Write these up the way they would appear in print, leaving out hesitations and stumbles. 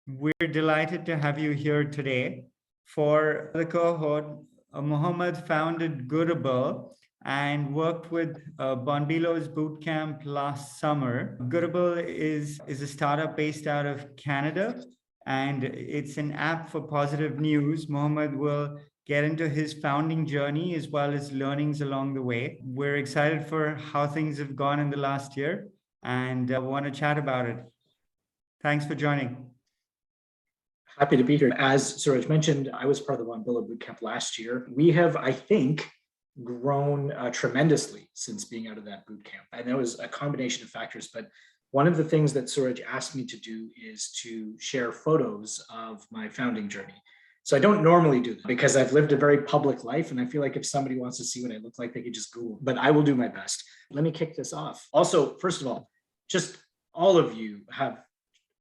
We're delighted to have you here today. For the cohort, Mohammed founded Goodable and worked with BonBillo's bootcamp last summer. Goodable is a startup based out of Canada, and it's an app for positive news. Mohammed will get into his founding journey as well as learnings along the way. We're excited for how things have gone in the last year and want to chat about it. Thanks for joining. Happy to be here. As Suraj mentioned, I was part of the BonBillo bootcamp last year. We have, I think, grown tremendously since being out of that bootcamp. And that was a combination of factors. But one of the things that Suraj asked me to do is to share photos of my founding journey. So I don't normally do that because I've lived a very public life. And I feel like if somebody wants to see what I look like, they could just Google. But I will do my best. Let me kick this off. Also, first of all, just all of you have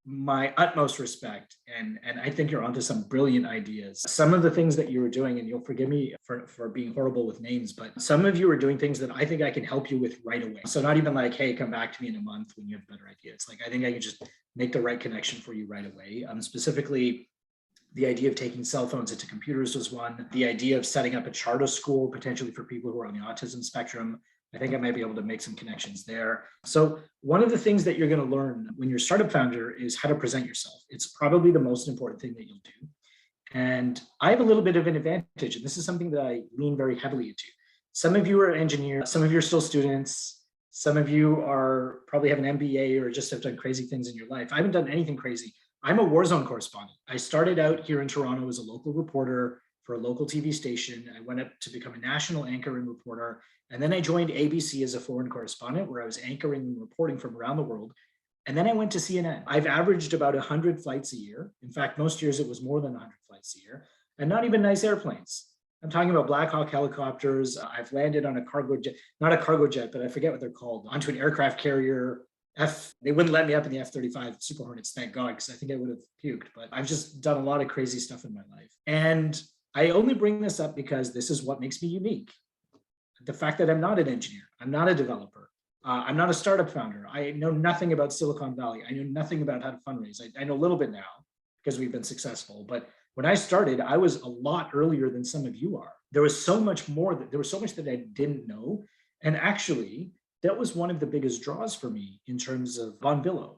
my utmost respect, and I think you're onto some brilliant ideas. Some of the things that you were doing, and you'll forgive me for being horrible with names, but some of you are doing things that I think I can help you with right away. So not even like, hey, come back to me in a month when you have better ideas. Like I think I can just make the right connection for you right away. Specifically, the idea of taking cell phones into computers was one. The idea of setting up a charter school potentially for people who are on the autism spectrum. I think I might be able to make some connections there. So one of the things that you're going to learn when you're a startup founder is how to present yourself. It's probably the most important thing that you'll do. And I have a little bit of an advantage, and this is something that I lean very heavily into. Some of you are engineers, some of you are still students, some of you are probably have an MBA or just have done crazy things in your life. I haven't done anything crazy. I'm a war zone correspondent. I started out here in Toronto as a local reporter for a local TV station. I went up to become a national anchor and reporter. And then I joined ABC as a foreign correspondent where I was anchoring and reporting from around the world. And then I went to CNN. I've averaged about 100 flights a year. In fact, most years it was more than 100 flights a year, and not even nice airplanes. I'm talking about Black Hawk helicopters. I've landed on a cargo jet, not a cargo jet, but I forget what they're called, onto an aircraft carrier. They wouldn't let me up in the F-35 Super Hornets, thank God, because I think I would have puked. But I've just done a lot of crazy stuff in my life. And I only bring this up because this is what makes me unique. The fact that I'm not an engineer, I'm not a developer, I'm not a startup founder. I know nothing about Silicon Valley. I know nothing about how to fundraise. I know a little bit now because we've been successful. But when I started, I was a lot earlier than some of you are. There was so much more, there was so much that I didn't know. And actually, that was one of the biggest draws for me in terms of BonBillo.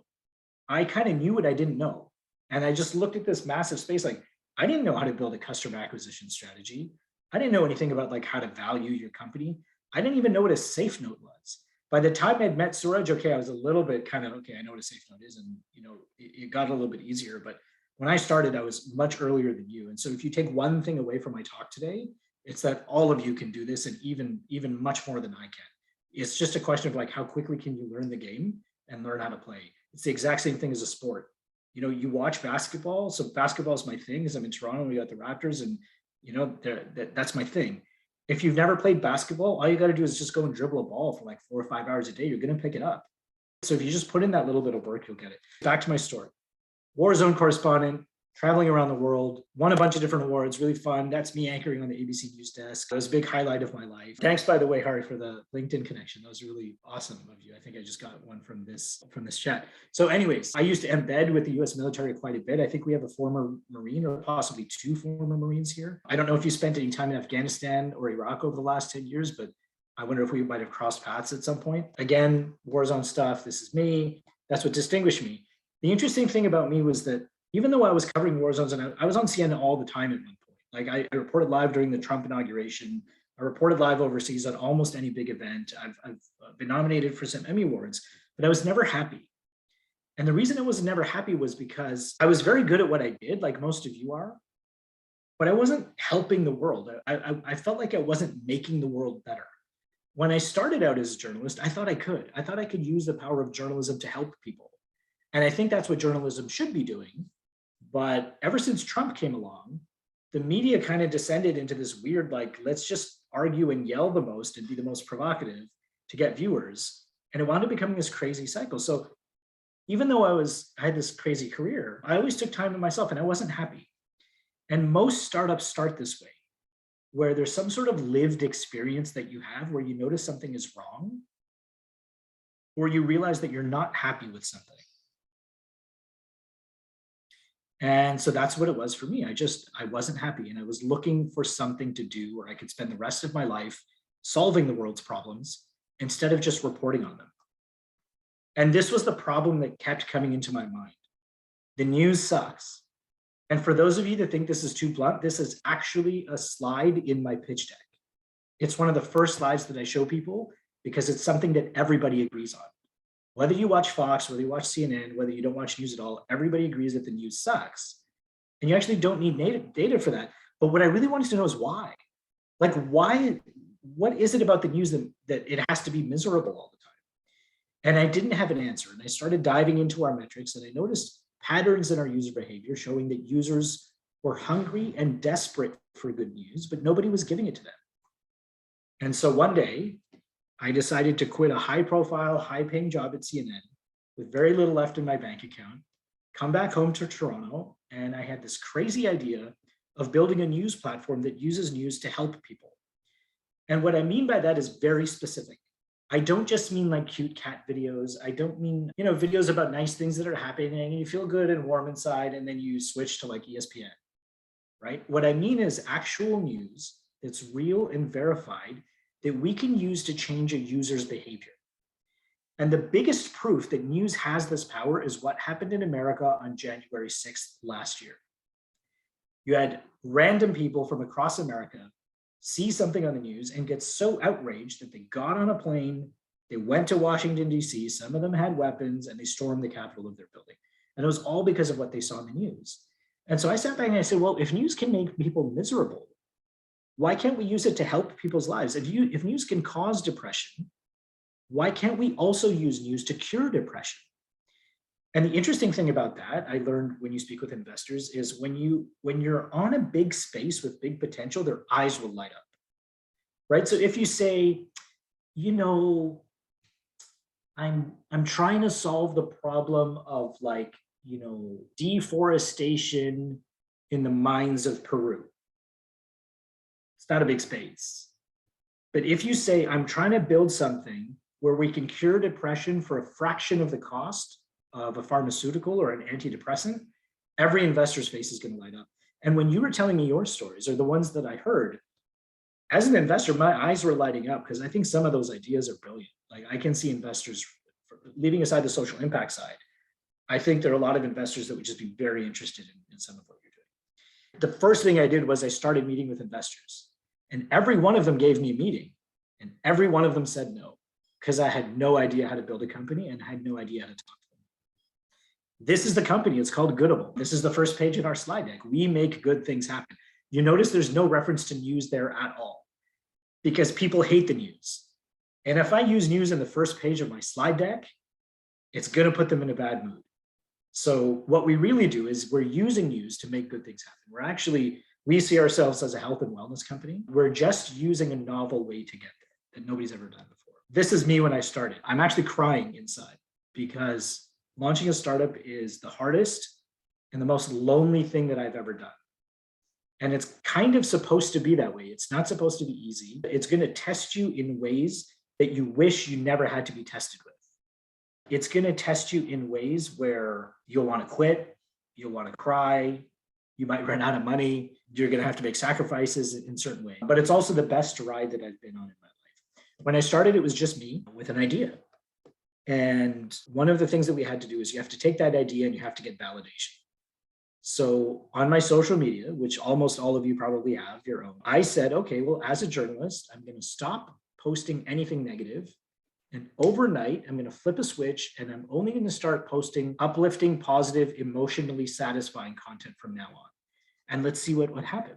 I kind of knew what I didn't know. And I just looked at this massive space like, I didn't know how to build a customer acquisition strategy. I didn't know anything about like how to value your company. I didn't even know what a safe note was. By the time I'd met Suraj, okay, I was a little bit kind of, okay, I know what a safe note is. And, you know, it got a little bit easier. But when I started, I was much earlier than you. And so if you take one thing away from my talk today, it's that all of you can do this and even much more than I can. It's just a question of like, how quickly can you learn the game and learn how to play? It's the exact same thing as a sport. You know, you watch basketball. So basketball is my thing because I'm in Toronto, we got the Raptors and, you know, that's my thing. If you've never played basketball, all you got to do is just go and dribble a ball for like 4 or 5 hours a day. You're going to pick it up. So if you just put in that little bit of work, you'll get it. Back to my story. War zone correspondent, traveling around the world, won a bunch of different awards, really fun. That's me anchoring on the ABC News desk. It was a big highlight of my life. Thanks, by the way, Hari, for the LinkedIn connection. That was really awesome of you. I think I just got one from this chat. So anyways, I used to embed with the US military quite a bit. I think we have a former Marine or possibly 2 former Marines here. I don't know if you spent any time in Afghanistan or Iraq over the last 10 years, but I wonder if we might have crossed paths at some point. Again, war zone stuff, this is me. That's what distinguished me. The interesting thing about me was that even though I was covering war zones and I was on CNN all the time at one point, like I reported live during the Trump inauguration, I reported live overseas on almost any big event. I've been nominated for some Emmy Awards, but I was never happy. And the reason I was never happy was because I was very good at what I did, like most of you are, but I wasn't helping the world. I felt like I wasn't making the world better. When I started out as a journalist, I thought I could. I thought I could use the power of journalism to help people. And I think that's what journalism should be doing. But ever since Trump came along, the media kind of descended into this weird, like, let's just argue and yell the most and be the most provocative to get viewers. And it wound up becoming this crazy cycle. So even though I had this crazy career, I always took time to myself and I wasn't happy. And most startups start this way, where there's some sort of lived experience that you have where you notice something is wrong, or you realize that you're not happy with something. And so that's what it was for me. I wasn't happy, and I was looking for something to do where I could spend the rest of my life solving the world's problems instead of just reporting on them. And this was the problem that kept coming into my mind. The news sucks. And for those of you that think this is too blunt, this is actually a slide in my pitch deck. It's one of the first slides that I show people because it's something that everybody agrees on. Whether you watch Fox, whether you watch CNN, whether you don't watch news at all, everybody agrees that the news sucks. And you actually don't need data for that. But what I really wanted to know is why. Like, why? What is it about the news that it has to be miserable all the time? And I didn't have an answer. And I started diving into our metrics, and I noticed patterns in our user behavior showing that users were hungry and desperate for good news, but nobody was giving it to them. And so one day, I decided to quit a high-profile, high-paying job at CNN with very little left in my bank account, come back home to Toronto, and I had this crazy idea of building a news platform that uses news to help people. And what I mean by that is very specific. I don't just mean like cute cat videos. I don't mean, videos about nice things that are happening and you feel good and warm inside and then you switch to like ESPN, right? What I mean is actual news that's real and verified that we can use to change a user's behavior. And the biggest proof that news has this power is what happened in America on January 6th last year. You had random people from across America see something on the news and get so outraged that they got on a plane, they went to Washington, D.C., some of them had weapons, and they stormed the Capitol of their building. And it was all because of what they saw in the news. And so I sat back and I said, well, if news can make people miserable, why can't we use it to help people's lives? If news can cause depression, why can't we also use news to cure depression? And the interesting thing about that, I learned when you speak with investors, is when you're on a big space with big potential, their eyes will light up, right? So if you say, I'm trying to solve the problem of deforestation in the mines of Peru. It's not a big space. But if you say, I'm trying to build something where we can cure depression for a fraction of the cost of a pharmaceutical or an antidepressant, every investor's face is going to light up. And when you were telling me your stories, or the ones that I heard, as an investor, my eyes were lighting up because I think some of those ideas are brilliant. Like, I can see investors, leaving aside the social impact side, I think there are a lot of investors that would just be very interested in some of what you're doing. The first thing I did was I started meeting with investors, and every one of them gave me a meeting, and every one of them said no, because I had no idea how to build a company and I had no idea how to talk to them. This is the company. It's called Goodable. This is the first page in our slide deck. We make good things happen. You notice there's no reference to news there at all because people hate the news. And if I use news in the first page of my slide deck, it's going to put them in a bad mood. So what we really do is we're using news to make good things happen. We see ourselves as a health and wellness company. We're just using a novel way to get there that nobody's ever done before. This is me when I started. I'm actually crying inside because launching a startup is the hardest and the most lonely thing that I've ever done. And it's kind of supposed to be that way. It's not supposed to be easy. It's going to test you in ways that you wish you never had to be tested with. It's going to test you in ways where you'll want to quit, you'll want to cry, you might run out of money, you're going to have to make sacrifices in certain ways. But it's also the best ride that I've been on in my life. When I started, it was just me with an idea. And one of the things that we had to do is you have to take that idea and you have to get validation. So on my social media, which almost all of you probably have your own, I said, okay, well, as a journalist, I'm going to stop posting anything negative. And overnight, I'm going to flip a switch and I'm only going to start posting uplifting, positive, emotionally satisfying content from now on. And let's see what would happen.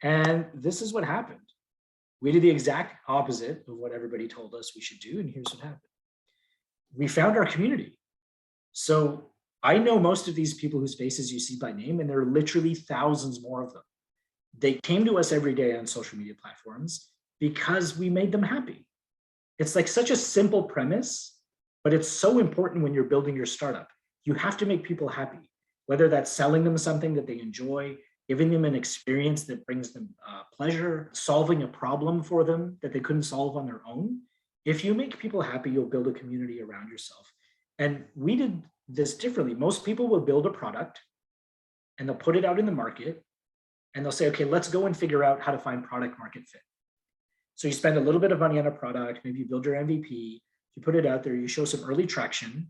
And this is what happened. We did the exact opposite of what everybody told us we should do. And here's what happened. We found our community. So I know most of these people whose faces you see by name, and there are literally thousands more of them. They came to us every day on social media platforms because we made them happy. It's like such a simple premise, but it's so important when you're building your startup. You have to make people happy, whether that's selling them something that they enjoy, giving them an experience that brings them pleasure, solving a problem for them that they couldn't solve on their own. If you make people happy, you'll build a community around yourself. And we did this differently. Most people will build a product and they'll put it out in the market, and they'll say, okay, let's go and figure out how to find product market fit. So you spend a little bit of money on a product, maybe you build your MVP, you put it out there, you show some early traction,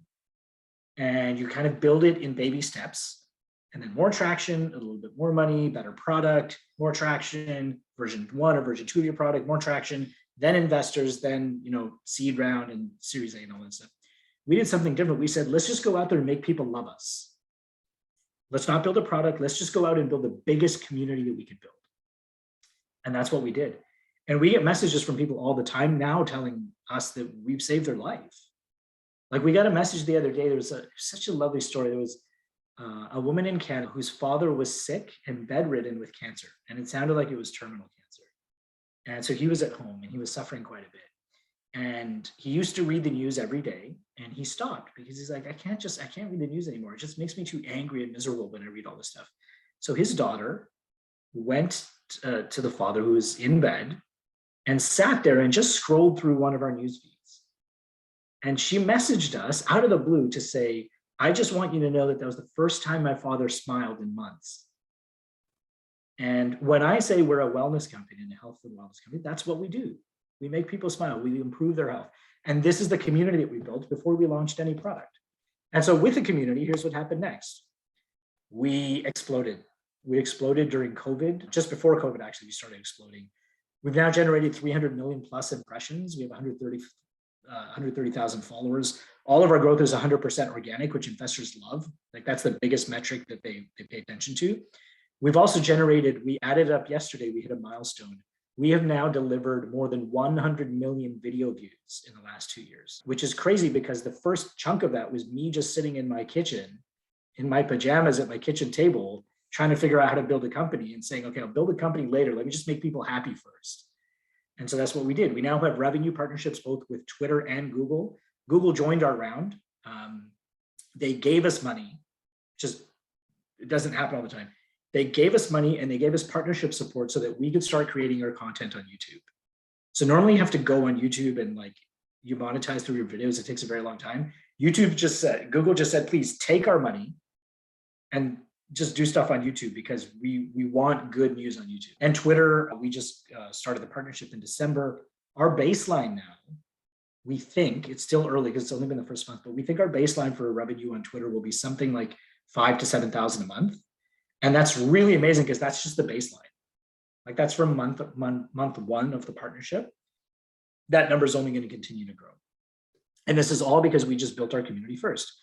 and you kind of build it in baby steps, and then more traction, a little bit more money, better product, more traction, version 1 or version 2 of your product, more traction, then investors, then, you know, seed round and Series A and all that stuff. We did something different. We said, let's just go out there and make people love us. Let's not build a product. Let's just go out and build the biggest community that we could build. And that's what we did. And we get messages from people all the time now telling us that we've saved their life. Like, we got a message the other day. There was such a lovely story. There was a woman in Canada whose father was sick and bedridden with cancer. And it sounded like it was terminal cancer. And so he was at home and he was suffering quite a bit. And he used to read the news every day, and he stopped because he's like, I can't read the news anymore. It just makes me too angry and miserable when I read all this stuff. So his daughter went to the father, who was in bed, and sat there and just scrolled through one of our news feeds. And she messaged us out of the blue to say, I just want you to know that was the first time my father smiled in months. And when I say we're a wellness company and a health and wellness company, that's what we do. We make people smile. We improve their health. And this is the community that we built before we launched any product. And so with the community, here's what happened next. We exploded. We exploded during COVID. Just before COVID, actually, we started exploding. We've now generated 300 million plus impressions. We have 130,000 followers. All of our growth is 100% organic, which investors love. Like, that's the biggest metric that they pay attention to. We've also generated, we added up yesterday, we hit a milestone. We have now delivered more than 100 million video views in the last 2 years, which is crazy because the first chunk of that was me just sitting in my kitchen, in my pajamas at my kitchen table, trying to figure out how to build a company and saying, okay, I'll build a company later. Let me just make people happy first. And so that's what we did. We now have revenue partnerships both with Twitter and Google. Google joined our round. They gave us money, just, it doesn't happen all the time. They gave us money and they gave us partnership support so that we could start creating our content on YouTube. So normally you have to go on YouTube and like you monetize through your videos. It takes a very long time. YouTube just said, Google just said, please take our money and just do stuff on YouTube because we want good news on YouTube. And Twitter, we just started the partnership in December. Our baseline now, we think, it's still early because it's only been the first month, but we think our baseline for revenue on Twitter will be something like 5,000 to 7,000 a month. And that's really amazing because that's just the baseline. Like, that's from month one of the partnership. That number is only going to continue to grow. And this is all because we just built our community first.